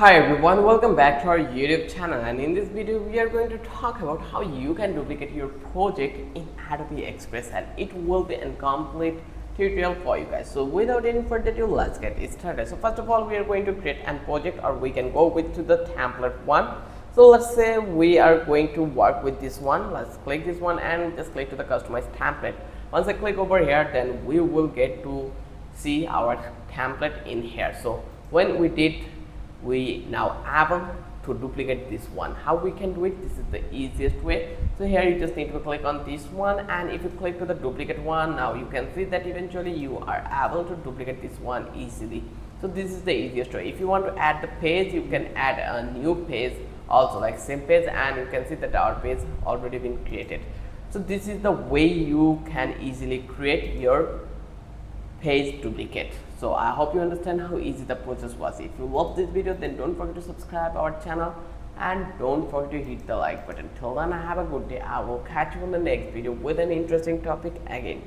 Hi everyone, welcome back to our YouTube channel, and in this video we are going to talk about how you can duplicate your project in Adobe Express, and it will be a complete tutorial for you guys. So without any further ado, let's get started. So first of all, we are going to create a project, or we can go with to the template one. So let's say we are going to work with this one. Let's click this one and just click to the customize template. Once I click over here, then we will get to see our template in here. So when we now able to duplicate this one. How we can do it? This is the easiest way. So here you just need to click on this one, and if you click to the duplicate one, now you can see that eventually you are able to duplicate this one easily. So this is the easiest way. If you want to add the page, you can add a new page also, like same page, and you can see that our page already been created. So this is the way you can easily create your page duplicate. So I hope you understand how easy the process was. If you love this video, then don't forget to subscribe our channel and don't forget to hit the like button. Till then, have a good day. I will catch you on the next video with an interesting topic again.